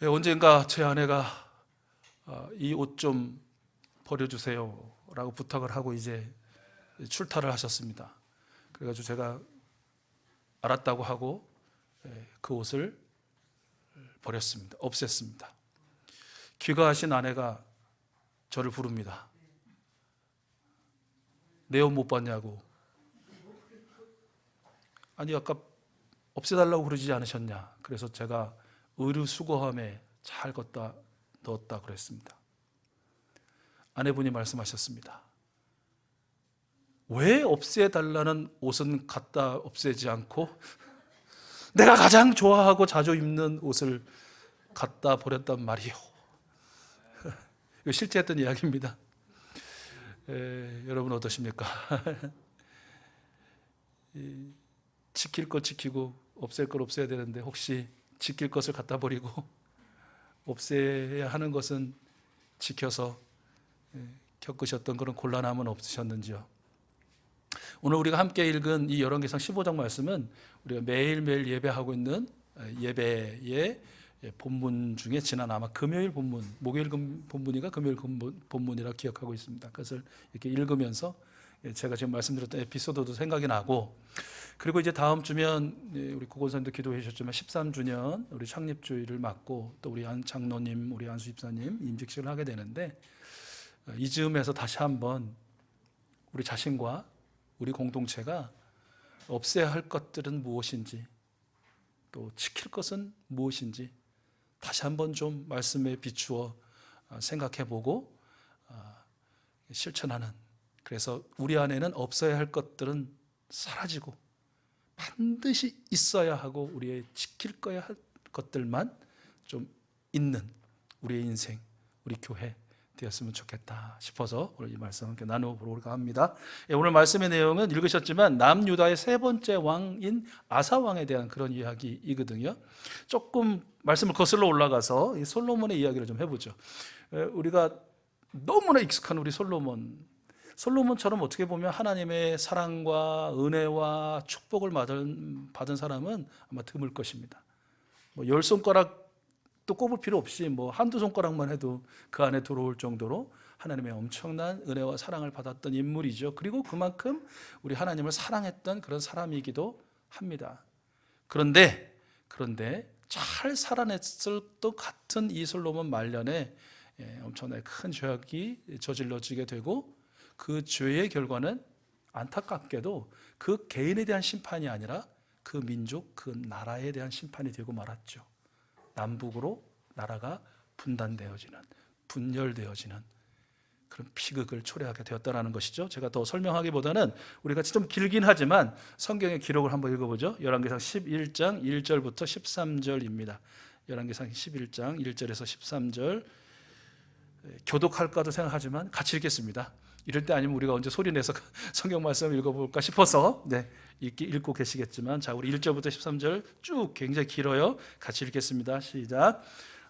언젠가 제 아내가 이 옷 좀 버려주세요 라고 부탁을 하고 이제 출타를 하셨습니다. 그래가지고 제가 알았다고 하고 그 옷을 버렸습니다. 없앴습니다. 귀가하신 아내가 저를 부릅니다. 내 옷 못 봤냐고. 아니 아까 없애달라고 그러지 않으셨냐. 그래서 제가 의류 수거함에 잘 걷다 넣었다 그랬습니다. 아내분이 말씀하셨습니다. 왜 없애달라는 옷은 갖다 없애지 않고 내가 가장 좋아하고 자주 입는 옷을 갖다 버렸단 말이요. 이거 실제 했던 이야기입니다. 여러분 어떠십니까? 지킬 것 지키고 없앨 걸 없애야 되는데 혹시 지킬 것을 갖다 버리고 없애야 하는 것은 지켜서 겪으셨던 그런 곤란함은 없으셨는지요? 오늘 우리가 함께 읽은 이 열왕기상 15장 말씀은 우리가 매일매일 예배하고 있는 예배의 본문 중에 지난 아마 금요일 본문, 목요일 본문이가 금요일 본문이라 기억하고 있습니다. 그것을 이렇게 읽으면서 제가 지금 말씀드렸던 에피소드도 생각이 나고, 그리고 이제 다음 주면 우리 구건선도 기도해 주셨지만 13주년 우리 창립주일을 맞고 또 우리 안 장로님, 우리 안수 집사님 임직식을 하게 되는데, 이 즈음에서 다시 한번 우리 자신과 우리 공동체가 없애야 할 것들은 무엇인지, 또 지킬 것은 무엇인지 다시 한번 좀 말씀에 비추어 생각해보고 실천하는, 그래서 우리 안에는 없어야 할 것들은 사라지고 반드시 있어야 하고 우리의 지킬 거야 할 것들만 좀 있는 우리의 인생, 우리 교회 되었으면 좋겠다 싶어서 오늘 이 말씀을 함께 나누어보려고 합니다. 오늘 말씀의 내용은 읽으셨지만 남유다의 세 번째 왕인 아사 왕에 대한 그런 이야기이거든요. 조금 말씀을 거슬러 올라가서 이 솔로몬의 이야기를 좀 해보죠. 우리가 너무나 익숙한 우리 솔로몬처럼 어떻게 보면 하나님의 사랑과 은혜와 축복을 받은 사람은 아마 드물 것입니다. 뭐 10손가락 또 꼽을 필요 없이 뭐 한두 손가락만 해도 그 안에 들어올 정도로 하나님의 엄청난 은혜와 사랑을 받았던 인물이죠. 그리고 그만큼 우리 하나님을 사랑했던 그런 사람이기도 합니다. 그런데 잘 살아냈을 것 같은 이 솔로몬 말년에 엄청나게 큰 죄악이 저질러지게 되고, 그 죄의 결과는 안타깝게도 그 개인에 대한 심판이 아니라 그 민족, 그 나라에 대한 심판이 되고 말았죠. 남북으로 나라가 분열되어지는 그런 비극을 초래하게 되었다는 것이죠. 제가 더 설명하기보다는 우리가 좀 길긴 하지만 성경의 기록을 한번 읽어보죠. 열왕기상 11장 1절부터 13절입니다. 열왕기상 11장 1절에서 13절. 교독할까도 생각하지만 같이 읽겠습니다. 이럴 때 아니면 우리가 언제 소리내서 성경 말씀을 읽어볼까 싶어서 읽고 계시겠지만, 자, 우리 1절부터 13절 쭉 굉장히 길어요. 같이 읽겠습니다. 시작.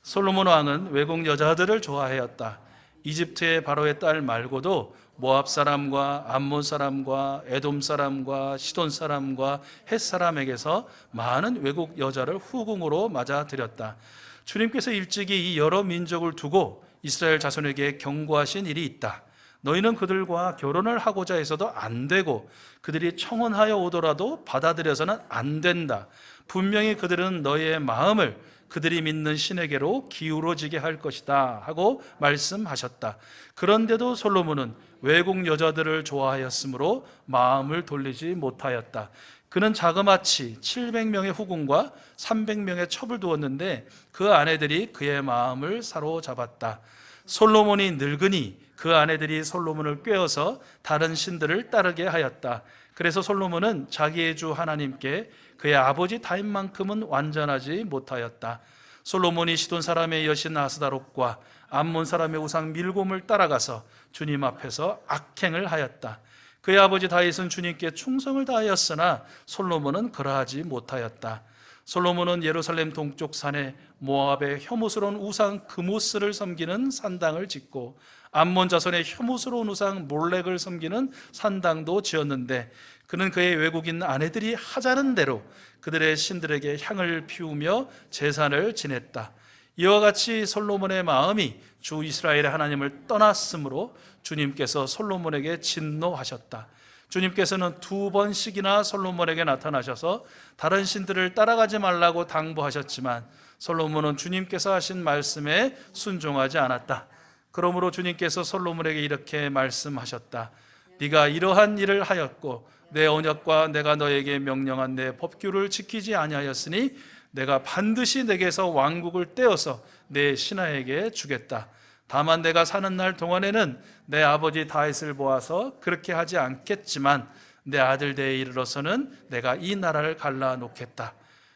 솔로몬 왕은 외국 여자들을 좋아하였다. 이집트의 바로의 딸 말고도 모압 사람과 암몬 사람과 에돔 사람과 시돈 사람과 헷 사람에게서 많은 외국 여자를 후궁으로 맞아들였다. 주님께서 일찍이 이 여러 민족을 두고 이스라엘 자손에게 경고하신 일이 있다. 너희는 그들과 결혼을 하고자 해서도 안 되고 그들이 청혼하여 오더라도 받아들여서는 안 된다. 분명히 그들은 너희의 마음을 그들이 믿는 신에게로 기울어지게 할 것이다 하고 말씀하셨다. 그런데도 솔로몬은 외국 여자들을 좋아하였으므로 마음을 돌리지 못하였다. 그는 자그마치 700명의 후궁과 300명의 첩을 두었는데 그 아내들이 그의 마음을 사로잡았다. 솔로몬이 늙으니 그 아내들이 솔로몬을 꾀어서 다른 신들을 따르게 하였다. 그래서 솔로몬은 자기의 주 하나님께 그의 아버지 다윗만큼은 완전하지 못하였다. 솔로몬이 시돈 사람의 여신 아스다롯과 암몬 사람의 우상 밀곰을 따라가서 주님 앞에서 악행을 하였다. 그의 아버지 다윗은 주님께 충성을 다하였으나 솔로몬은 그러하지 못하였다. 솔로몬은 예루살렘 동쪽 산에 모압의 혐오스러운 우상 그모스를 섬기는 산당을 짓고 암몬 자손의 혐오스러운 우상 몰렉을 섬기는 산당도 지었는데, 그는 그의 외국인 아내들이 하자는 대로 그들의 신들에게 향을 피우며 제사를 지냈다. 이와 같이 솔로몬의 마음이 주 이스라엘의 하나님을 떠났으므로 주님께서 솔로몬에게 진노하셨다. 주님께서는 2번씩이나 솔로몬에게 나타나셔서 다른 신들을 따라가지 말라고 당부하셨지만 솔로몬은 주님께서 하신 말씀에 순종하지 않았다. 그러므로 주님께서 솔로몬에게 이렇게 말씀하셨다. 네가 이러한 일을 하였고 내 언약과 내가 너에게 명령한 내 법규를 지키지 아니하였으니 내가 반드시 내게서 왕국을 떼어서 내 신하에게 주겠다. 다만 내가 사는 날 동안에는 내 아버지 다윗을 보아서 그렇게 하지 않겠지만 내 아들 때에 이르러서는 내가 이 나라를 갈라놓겠다.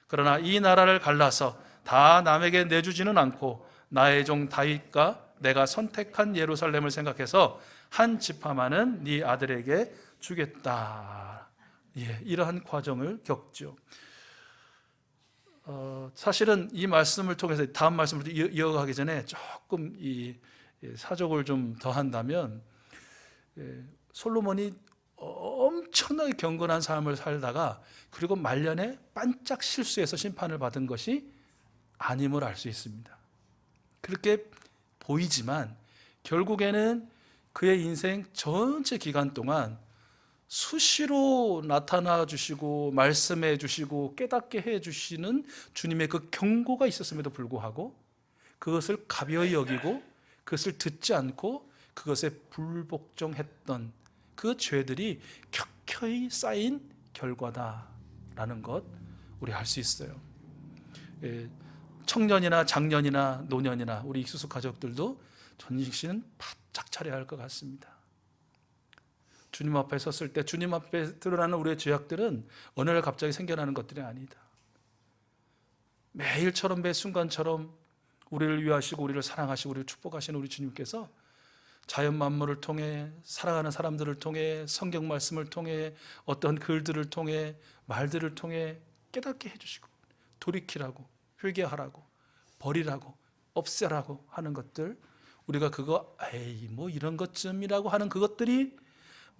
그러나 이 나라를 갈라서 다 남에게 내주지는 않고 나의 종 다윗과 내가 선택한 예루살렘을 생각해서 한 지파만은 네 아들에게 주겠다. 이러한 과정을 겪죠. 사실은 이 말씀을 통해서 다음 말씀을 이어가기 전에 조금 이 사족을 좀 더한다면, 솔로몬이 엄청나게 경건한 삶을 살다가 그리고 말년에 반짝 실수해서 심판을 받은 것이 아님을 알 수 있습니다. 그렇게 보이지만 결국에는 그의 인생 전체 기간 동안 수시로 나타나 주시고 말씀해 주시고 깨닫게 해 주시는 주님의 그 경고가 있었음에도 불구하고 그것을 가벼이 여기고 그것을 듣지 않고 그것에 불복종했던 그 죄들이 켜켜이 쌓인 결과다라는 것 우리 알 수 있어요. 청년이나 장년이나 노년이나 우리 익수수 가족들도 전신은 바짝 차려야 할 것 같습니다. 주님 앞에 섰을 때 주님 앞에 드러나는 우리의 죄악들은 어느 날 갑자기 생겨나는 것들이 아니다. 매일처럼 매 순간처럼 우리를 위하시고 우리를 사랑하시고 우리를 축복하시는 우리 주님께서 자연 만물을 통해 살아가는 사람들을 통해 성경 말씀을 통해 어떤 글들을 통해 말들을 통해 깨닫게 해주시고 돌이키라고 회개하라고 버리라고 없애라고 하는 것들, 우리가 그거 뭐 이런 것쯤이라고 하는 그것들이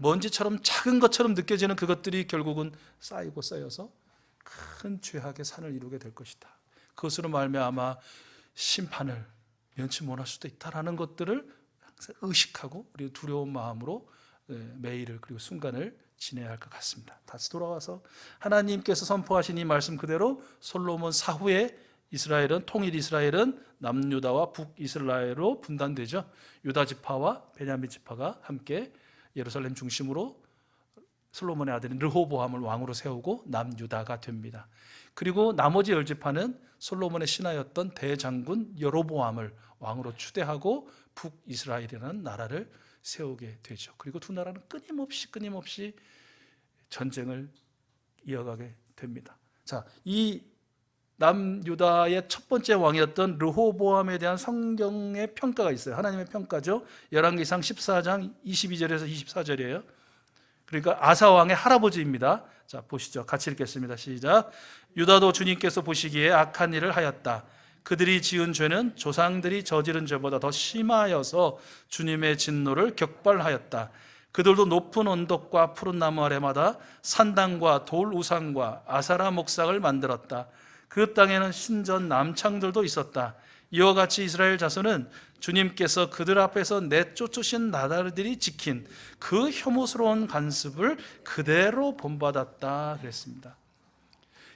먼지처럼 작은 것처럼 느껴지는 그것들이 결국은 쌓이고 쌓여서 큰 죄악의 산을 이루게 될 것이다. 그것으로 말미암아 심판을 면치 못할 수도 있다라는 것들을 항상 의식하고 우리 두려운 마음으로 매일을 그리고 순간을 지내야 할 것 같습니다. 다시 돌아와서 하나님께서 선포하신 이 말씀 그대로 솔로몬 사후에 이스라엘은 통일 이스라엘은 남유다와 북이스라엘로 분단되죠. 유다 지파와 베냐민 지파가 함께 예루살렘 중심으로 솔로몬의 아들인 르호보암을 왕으로 세우고 남유다가 됩니다. 그리고 나머지 10지파는 솔로몬의 신하였던 대장군 여로보암을 왕으로 추대하고 북이스라엘이라는 나라를 세우게 되죠. 그리고 두 나라는 끊임없이 전쟁을 이어가게 됩니다. 자, 이 남유다의 첫 번째 왕이었던 르호보암에 대한 성경의 평가가 있어요. 하나님의 평가죠. 열왕기상 14장 22절에서 24절이에요. 그러니까 아사 왕의 할아버지입니다. 자, 보시죠. 같이 읽겠습니다. 시작. 유다도 주님께서 보시기에 악한 일을 하였다. 그들이 지은 죄는 조상들이 저지른 죄보다 더 심하여서 주님의 진노를 격발하였다. 그들도 높은 언덕과 푸른 나무 아래마다 산당과 돌 우상과 아사라 목상을 만들었다. 그 땅에는 신전 남창들도 있었다. 이와 같이 이스라엘 자손은 주님께서 그들 앞에서 내쫓으신 나라들이 지킨 그 혐오스러운 간습을 그대로 본받았다 그랬습니다.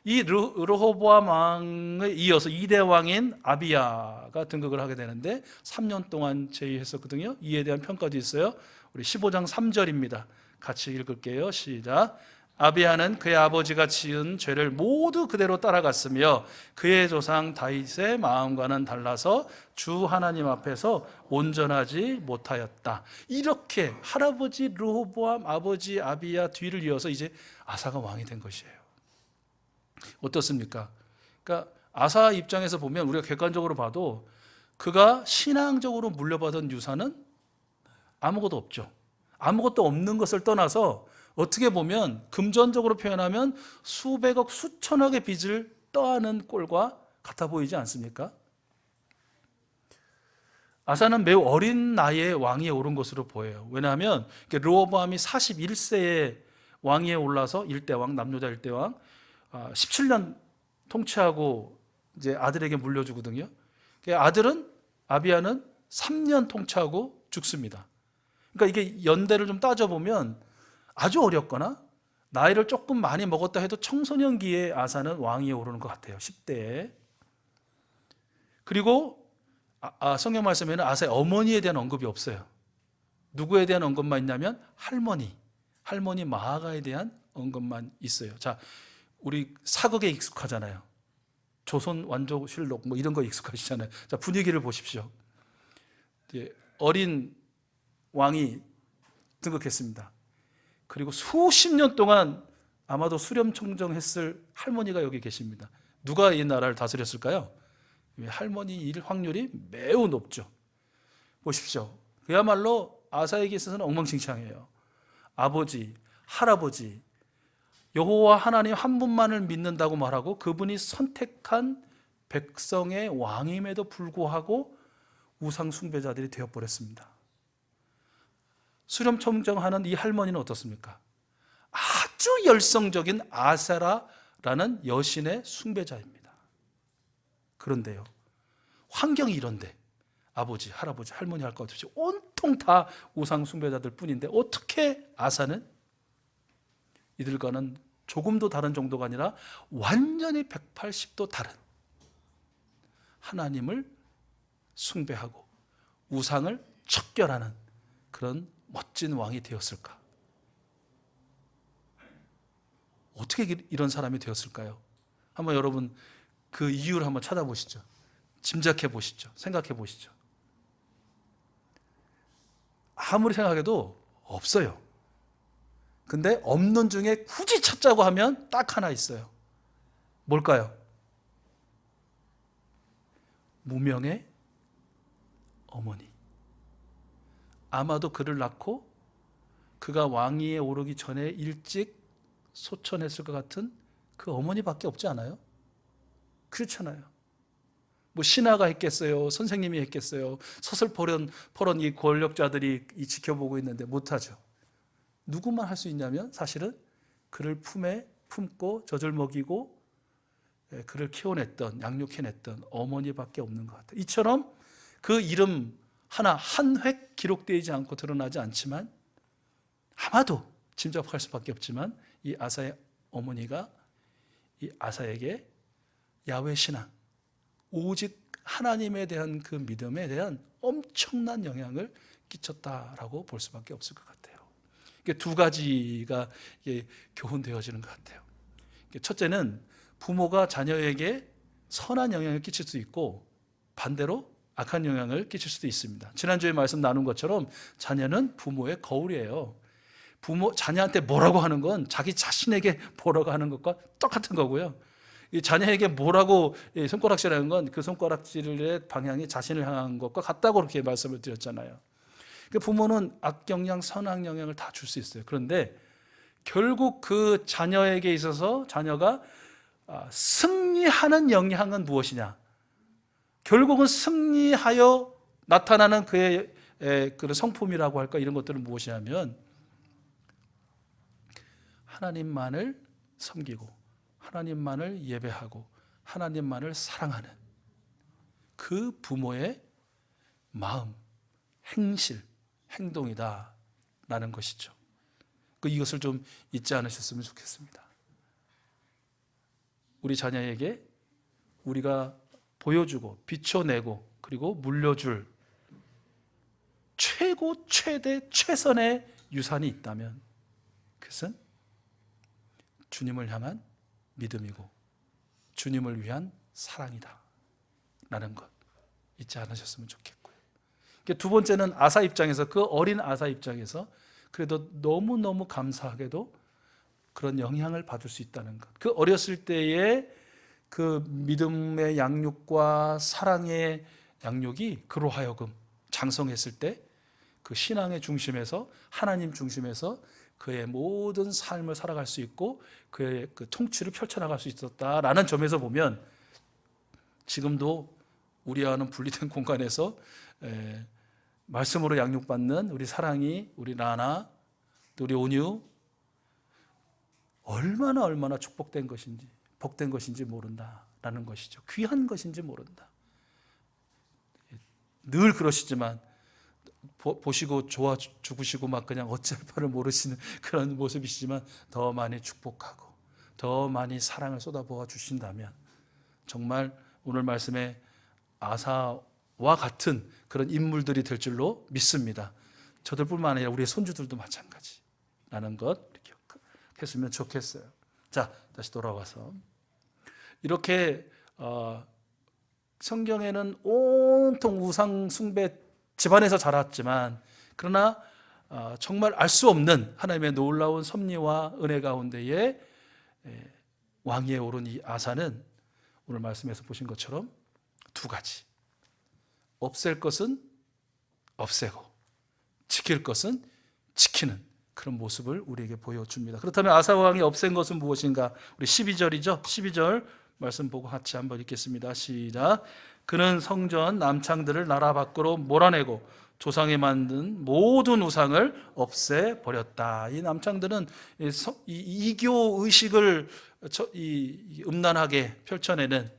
이 르호보암 왕에 이어서 2대 왕인 아비야가 등극을 하게 되는데 3년 동안 제위했었거든요. 이에 대한 평가도 있어요. 우리 15장 3절입니다. 같이 읽을게요. 시작. 아비야는 그의 아버지가 지은 죄를 모두 그대로 따라갔으며 그의 조상 다윗의 마음과는 달라서 주 하나님 앞에서 온전하지 못하였다. 이렇게 할아버지 르호보암, 아버지 아비야 뒤를 이어서 이제 아사가 왕이 된 것이에요. 어떻습니까? 그러니까 아사 입장에서 보면 우리가 객관적으로 봐도 그가 신앙적으로 물려받은 유산은 아무것도 없죠. 아무것도 없는 것을 떠나서 어떻게 보면 금전적으로 표현하면 수백억 수천억의 빚을 떠안은 꼴과 같아 보이지 않습니까? 아사는 매우 어린 나이에 왕위에 오른 것으로 보여요. 왜냐하면 르호보암이 41세에 왕위에 올라서 일대왕, 남유다 일대왕 17년 통치하고 이제 아들에게 물려주거든요. 아들은 아비야는 3년 통치하고 죽습니다. 그러니까 이게 연대를 좀 따져보면 아주 어렸거나 나이를 조금 많이 먹었다 해도 청소년기에 아사는 왕위에 오르는 것 같아요. 10대에. 그리고 성경 말씀에는 아사의 어머니에 대한 언급이 없어요. 누구에 대한 언급만 있냐면 할머니 마아가에 대한 언급만 있어요. 자, 우리 사극에 익숙하잖아요. 조선 완조실록 뭐 이런 거 익숙하시잖아요. 자, 분위기를 보십시오. 어린 왕이 등극했습니다. 그리고 수십 년 동안 아마도 수렴청정했을 할머니가 여기 계십니다. 누가 이 나라를 다스렸을까요? 할머니일 확률이 매우 높죠. 보십시오. 그야말로 아사에게 있어서는 엉망진창이에요. 아버지, 할아버지, 여호와 하나님 한 분만을 믿는다고 말하고 그분이 선택한 백성의 왕임에도 불구하고 우상 숭배자들이 되어버렸습니다. 수렴청정하는 이 할머니는 어떻습니까? 아주 열성적인 아세라라는 여신의 숭배자입니다. 그런데요, 환경이 이런데 아버지, 할아버지, 할머니 할 것 없이 온통 다 우상 숭배자들 뿐인데 어떻게 아사는 이들과는 조금도 다른 정도가 아니라 완전히 180도 다른 하나님을 숭배하고 우상을 척결하는 그런 멋진 왕이 되었을까? 어떻게 이런 사람이 되었을까요? 한번 여러분 그 이유를 한번 찾아보시죠. 짐작해 보시죠. 생각해 보시죠. 아무리 생각해도 없어요. 근데 없는 중에 굳이 찾자고 하면 딱 하나 있어요. 뭘까요? 무명의 어머니. 아마도 그를 낳고 그가 왕위에 오르기 전에 일찍 소천했을 것 같은 그 어머니밖에 없지 않아요? 그렇잖아요. 뭐 신하가 했겠어요? 선생님이 했겠어요? 서슬퍼런 이 권력자들이 지켜보고 있는데 못하죠. 누구만 할 수 있냐면 사실은 그를 품에 품고 젖을 먹이고 그를 키워냈던, 양육해냈던 어머니밖에 없는 것 같아요. 이처럼 그 이름 하나 한 획 기록되지 않고 드러나지 않지만 아마도 짐작할 수밖에 없지만 이 아사의 어머니가 이 아사에게 야훼 신앙, 오직 하나님에 대한 그 믿음에 대한 엄청난 영향을 끼쳤다라고 볼 수밖에 없을 것 같아요. 이게 두 가지가 교훈되어지는 것 같아요. 첫째는 부모가 자녀에게 선한 영향을 끼칠 수 있고 반대로 악한 영향을 끼칠 수도 있습니다. 지난주에 말씀 나눈 것처럼 자녀는 부모의 거울이에요. 자녀한테 뭐라고 하는 건 자기 자신에게 뭐라고 하는 것과 똑같은 거고요. 이 자녀에게 뭐라고 손가락질하는 건 그 손가락질의 방향이 자신을 향한 것과 같다고 그렇게 말씀을 드렸잖아요. 부모는 악영향, 선악영향을 다 줄 수 있어요. 그런데 결국 그 자녀에게 있어서 자녀가 승리하는 영향은 무엇이냐? 결국은 승리하여 나타나는 그의 그런 성품이라고 할까 이런 것들은 무엇이냐면 하나님만을 섬기고 하나님만을 예배하고 하나님만을 사랑하는 그 부모의 마음, 행실, 행동이다라는 것이죠. 이것을 좀 잊지 않으셨으면 좋겠습니다. 우리 자녀에게 우리가 보여주고 비춰내고 그리고 물려줄 최고 최대 최선의 유산이 있다면 그것은 주님을 향한 믿음이고 주님을 위한 사랑이다 라는 것 잊지 않으셨으면 좋겠고요. 두 번째는 아사 입장에서, 그 어린 아사 입장에서 그래도 너무너무 감사하게도 그런 영향을 받을 수 있다는 것. 그 어렸을 때의 그 믿음의 양육과 사랑의 양육이 그로 하여금 장성했을 때 그 신앙의 중심에서, 하나님 중심에서 그의 모든 삶을 살아갈 수 있고 그의 그 통치를 펼쳐나갈 수 있었다라는 점에서 보면 지금도 우리와는 분리된 공간에서 말씀으로 양육받는 우리 사랑이, 우리 라나, 우리 온유 얼마나 축복된 것인지, 복된 것인지 모른다라는 것이죠. 귀한 것인지 모른다. 늘 그러시지만 보시고 좋아 죽으시고 막 그냥 어찌할 바를 모르시는 그런 모습이시지만 더 많이 축복하고 더 많이 사랑을 쏟아부어 주신다면 정말 오늘 말씀에 아사와 같은 그런 인물들이 될 줄로 믿습니다. 저들뿐만 아니라 우리의 손주들도 마찬가지라는 것 이렇게 했으면 좋겠어요. 자, 다시 돌아와서 이렇게 성경에는 온통 우상 숭배 집안에서 자랐지만 그러나 정말 알 수 없는 하나님의 놀라운 섭리와 은혜 가운데에 왕위에 오른 이 아사는 오늘 말씀에서 보신 것처럼 두 가지, 없앨 것은 없애고 지킬 것은 지키는 그런 모습을 우리에게 보여줍니다. 그렇다면 아사 왕이 없앤 것은 무엇인가? 우리 12절이죠. 12절 말씀 보고 같이 한번 읽겠습니다. 시작. 그는 성전 남창들을 나라 밖으로 몰아내고 조상이 만든 모든 우상을 없애버렸다. 이 남창들은 이교 의식을 음란하게 펼쳐내는,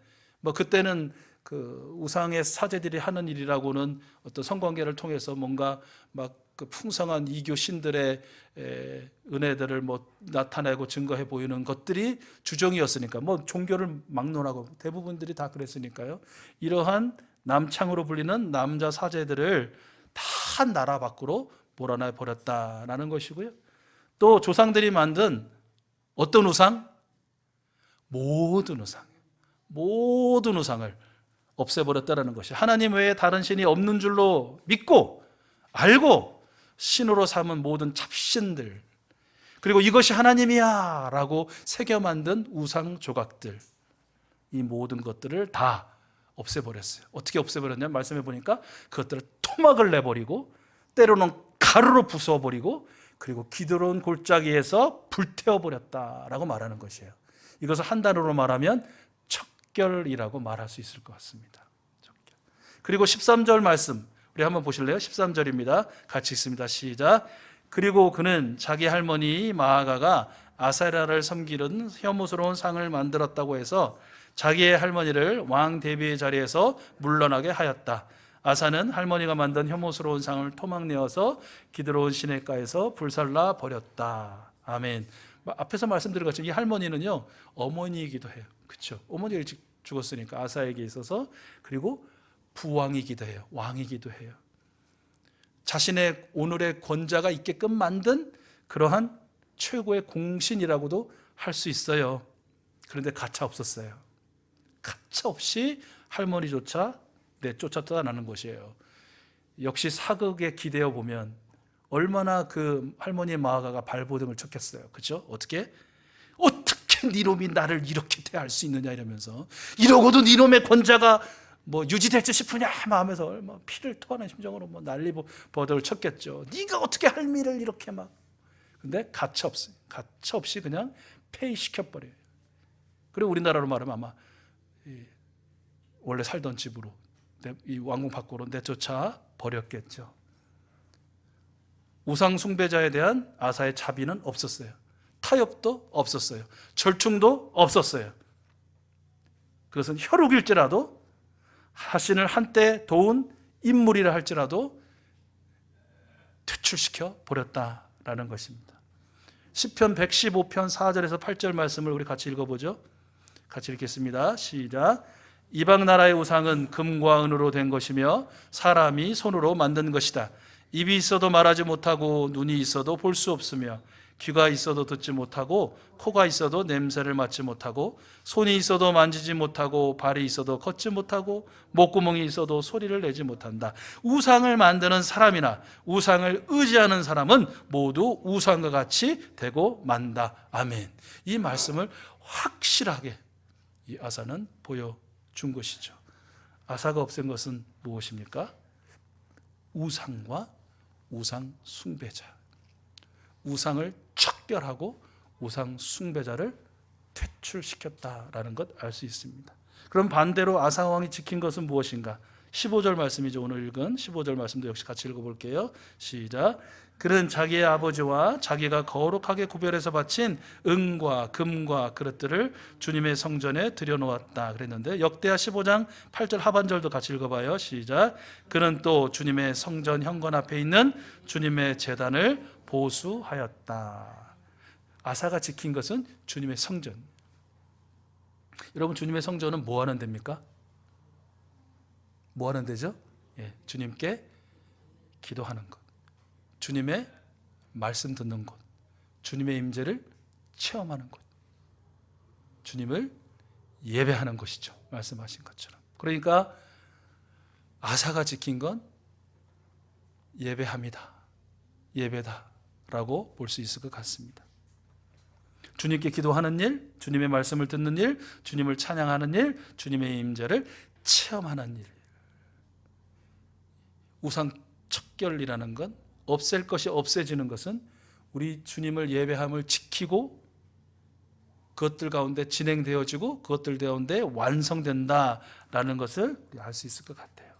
그때는 그 우상의 사제들이 하는 일이라고는 어떤 성관계를 통해서 뭔가 막 그 풍성한 이교 신들의 은혜들을 나타내고 증거해 보이는 것들이 주종이었으니까 종교를 막론하고 대부분들이 다 그랬으니까요. 이러한 남창으로 불리는 남자 사제들을 다 나라 밖으로 몰아내 버렸다라는 것이고요. 또 조상들이 만든 어떤 우상? 모든 우상을 없애버렸다는 것이 하나님 외에 다른 신이 없는 줄로 믿고 알고 신으로 삼은 모든 잡신들, 그리고 이것이 하나님이야 라고 새겨 만든 우상 조각들, 이 모든 것들을 다 없애버렸어요. 어떻게 없애버렸냐면 말씀해 보니까 그것들을 토막을 내버리고 때로는 가루로 부숴버리고 그리고 기드론 골짜기에서 불태워버렸다라고 말하는 것이에요. 이것을 한 단어로 말하면 척결이라고 말할 수 있을 것 같습니다. 척결. 그리고 13절 말씀 우리 한번 보실래요? 13절입니다. 같이 읽습니다. 시작. 그리고 그는 자기 할머니 마아가가 아세라를 섬기는 혐오스러운 상을 만들었다고 해서 자기의 할머니를 왕 대비의 자리에서 물러나게 하였다. 아사는 할머니가 만든 혐오스러운 상을 토막내어서 기드론 시냇가에서 불살라 버렸다. 아멘. 앞에서 말씀드린 것처럼 이 할머니는요 어머니이기도 해요. 그렇죠? 어머니가 일찍 죽었으니까 아사에게 있어서, 그리고 부왕이기도 해요. 왕이기도 해요. 자신의 오늘의 권자가 있게끔 만든 그러한 최고의 공신이라고도 할 수 있어요. 그런데 가차 없었어요. 가차 없이 할머니조차 내쫓았다는 것이에요. 역시 사극에 기대어 보면 얼마나 그 할머니의 마아가가 발버둥을 쳤겠어요. 그렇죠? 어떻게 니놈이 나를 이렇게 대할 수 있느냐 이러면서, 이러고도 니놈의 권자가 유지될지 싶으냐 하면서 얼마 피를 토하는 심정으로 난리 버들 쳤겠죠. 네가 어떻게 할미를 이렇게 막. 근데 가차 없이 그냥 폐위시켜버려요. 그리고 우리나라로 말하면 아마 원래 살던 집으로, 이 왕궁 밖으로 내쫓아 버렸겠죠. 우상 숭배자에 대한 아사의 자비는 없었어요. 타협도 없었어요. 절충도 없었어요. 그것은 혈육일지라도, 하신을 한때 도운 인물이라 할지라도 퇴출시켜 버렸다라는 것입니다. 시편 115편 4절에서 8절 말씀을 우리 같이 읽어보죠. 같이 읽겠습니다. 시작. 이방 나라의 우상은 금과 은으로 된 것이며 사람이 손으로 만든 것이다. 입이 있어도 말하지 못하고 눈이 있어도 볼 수 없으며 귀가 있어도 듣지 못하고 코가 있어도 냄새를 맡지 못하고 손이 있어도 만지지 못하고 발이 있어도 걷지 못하고 목구멍이 있어도 소리를 내지 못한다. 우상을 만드는 사람이나 우상을 의지하는 사람은 모두 우상과 같이 되고 만다. 아멘. 이 말씀을 확실하게 이 아사는 보여준 것이죠. 아사가 없앤 것은 무엇입니까? 우상과 우상 숭배자, 우상을 척결하고 우상 숭배자를 퇴출시켰다라는 것 알 수 있습니다. 그럼 반대로 아사 왕이 지킨 것은 무엇인가? 15절 말씀이죠. 오늘 읽은 15절 말씀도 역시 같이 읽어볼게요. 시작. 그는 자기의 아버지와 자기가 거룩하게 구별해서 바친 은과 금과 그릇들을 주님의 성전에 들여놓았다 그랬는데, 역대하 15장 8절 하반절도 같이 읽어봐요. 시작. 그는 또 주님의 성전 현관 앞에 있는 주님의 제단을 보수하였다. 아사가 지킨 것은 주님의 성전. 여러분, 주님의 성전은 뭐 하는 데입니까? 뭐 하는 데죠? 주님께 기도하는 것, 주님의 말씀 듣는 곳, 주님의 임재를 체험하는 곳, 주님을 예배하는 것이죠. 말씀하신 것처럼. 그러니까 아사가 지킨 건 예배합니다, 예배다라고 볼 수 있을 것 같습니다. 주님께 기도하는 일, 주님의 말씀을 듣는 일, 주님을 찬양하는 일, 주님의 임재를 체험하는 일. 우상 척결이라는 건, 없앨 것이 없애지는 것은 우리 주님을 예배함을 지키고 그것들 가운데 진행되어지고 그것들 가운데 완성된다라는 것을 알 수 있을 것 같아요.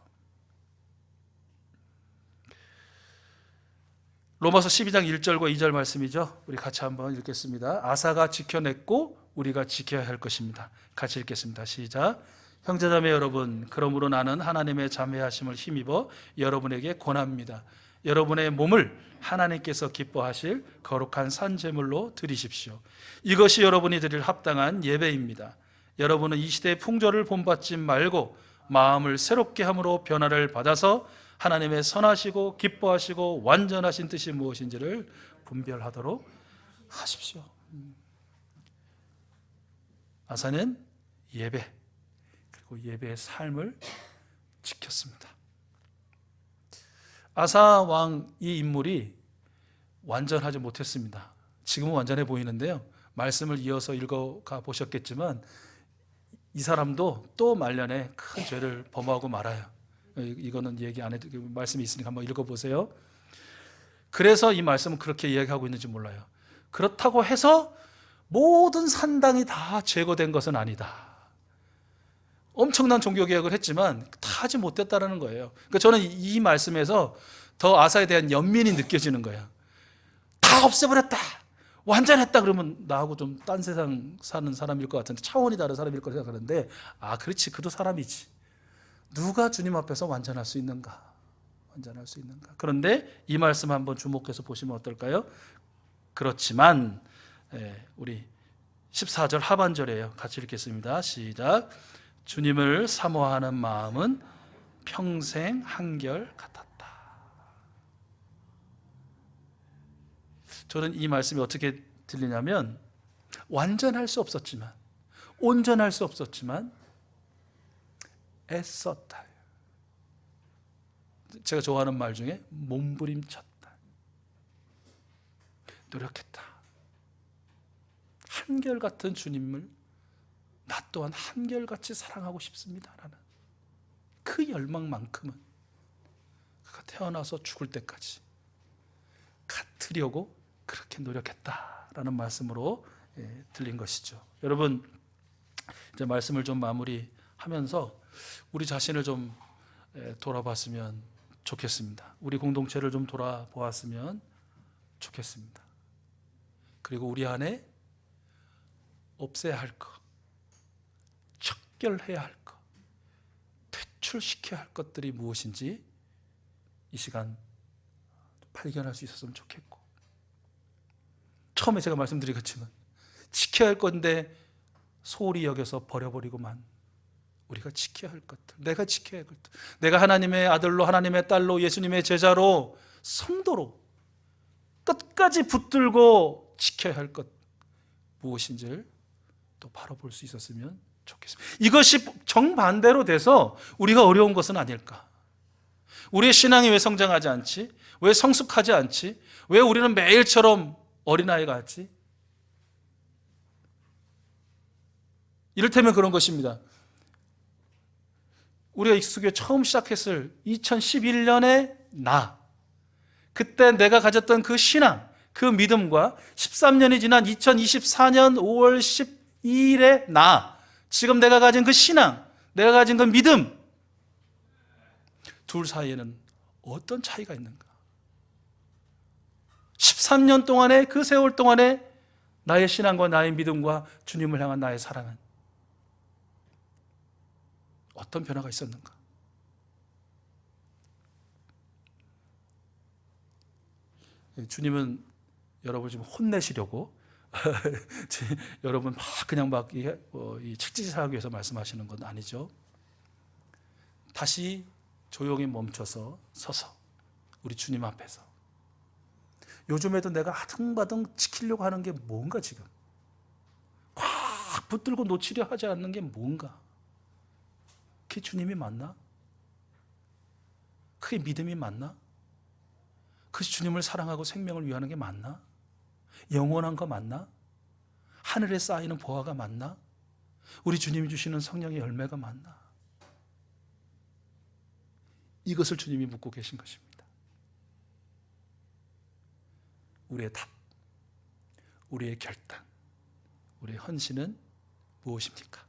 로마서 12장 1절과 2절 말씀이죠. 우리 같이 한번 읽겠습니다. 아사가 지켜냈고 우리가 지켜야 할 것입니다. 같이 읽겠습니다. 시작. 형제자매 여러분, 그러므로 나는 하나님의 자매하심을 힘입어 여러분에게 권합니다. 여러분의 몸을 하나님께서 기뻐하실 거룩한 산제물로 드리십시오. 이것이 여러분이 드릴 합당한 예배입니다. 여러분은 이 시대의 풍조를 본받지 말고 마음을 새롭게 함으로 변화를 받아서 하나님의 선하시고 기뻐하시고 완전하신 뜻이 무엇인지를 분별하도록 하십시오. 아사는 예배, 그리고 예배의 삶을 지켰습니다. 아사 왕 이 인물이 완전하지 못했습니다. 지금은 완전해 보이는데요, 말씀을 이어서 읽어가 보셨겠지만 이 사람도 또 말년에 큰 죄를 범하고 말아요. 이거는 얘기 안 해도 말씀이 있으니까 한번 읽어보세요. 그래서 이 말씀은 그렇게 이야기하고 있는지 몰라요. 그렇다고 해서 모든 산당이 다 제거된 것은 아니다. 엄청난 종교개혁을 했지만 다 하지 못했다는 거예요. 그러니까 저는 이 말씀에서 더 아사에 대한 연민이 느껴지는 거예요. 다 없애버렸다, 완전했다 그러면 나하고 좀 딴 세상 사는 사람일 것 같은데, 차원이 다른 사람일 것 생각하는데, 그렇지, 그도 사람이지. 누가 주님 앞에서 완전할 수 있는가? 완전할 수 있는가? 그런데 이 말씀 한번 주목해서 보시면 어떨까요? 그렇지만 우리 14절 하반절이에요. 같이 읽겠습니다. 시작. 주님을 사모하는 마음은 평생 한결 같았다. 저는 이 말씀이 어떻게 들리냐면, 완전할 수 없었지만, 온전할 수 없었지만 애썼다. 제가 좋아하는 말 중에 몸부림쳤다, 노력했다. 한결같은 주님을 나 또한 한결같이 사랑하고 싶습니다라는 그 열망만큼은 그가 태어나서 죽을 때까지 같으려고 그렇게 노력했다라는 말씀으로 들린 것이죠. 여러분, 이제 말씀을 좀 마무리하면서 우리 자신을 좀 돌아봤으면 좋겠습니다. 우리 공동체를 좀 돌아보았으면 좋겠습니다. 그리고 우리 안에 없애야 할 것, 척결해야 할 것, 퇴출시켜야 할 것들이 무엇인지 이 시간 발견할 수 있었으면 좋겠고, 처음에 제가 말씀드리겠지만 지켜야 할 건데 소홀히 여겨서 버려버리고만 우리가 지켜야 할 것들, 내가 지켜야 할 것들, 내가 하나님의 아들로, 하나님의 딸로, 예수님의 제자로, 성도로 끝까지 붙들고 지켜야 할 것 무엇인지를 또 바라볼 수 있었으면 좋겠습니다. 이것이 정반대로 돼서 우리가 어려운 것은 아닐까? 우리의 신앙이 왜 성장하지 않지? 왜 성숙하지 않지? 왜 우리는 매일처럼 어린아이 같지? 이를테면 그런 것입니다. 우리가 익숙하게 처음 시작했을 2011년의 그때 내가 가졌던 그 신앙, 그 믿음과 13년이 지난 2024년 5월 12일의 지금 내가 가진 그 신앙, 내가 가진 그 믿음, 둘 사이에는 어떤 차이가 있는가? 13년 동안의 그 세월 동안에 나의 신앙과 나의 믿음과 주님을 향한 나의 사랑은 어떤 변화가 있었는가? 주님은 여러분 지금 혼내시려고 여러분 그냥 이 책짓하기 위해서 말씀하시는 건 아니죠. 다시 조용히 멈춰서 서서 우리 주님 앞에서 요즘에도 내가 아등바등 지키려고 하는 게 뭔가, 지금 꽉 붙들고 놓치려 하지 않는 게 뭔가? 그게 주님이 맞나? 그게 믿음이 맞나? 그것이 주님을 사랑하고 생명을 위하는 게 맞나? 영원한 거 맞나? 하늘에 쌓이는 보화가 맞나? 우리 주님이 주시는 성령의 열매가 맞나? 이것을 주님이 묻고 계신 것입니다. 우리의 답, 우리의 결단, 우리의 헌신은 무엇입니까?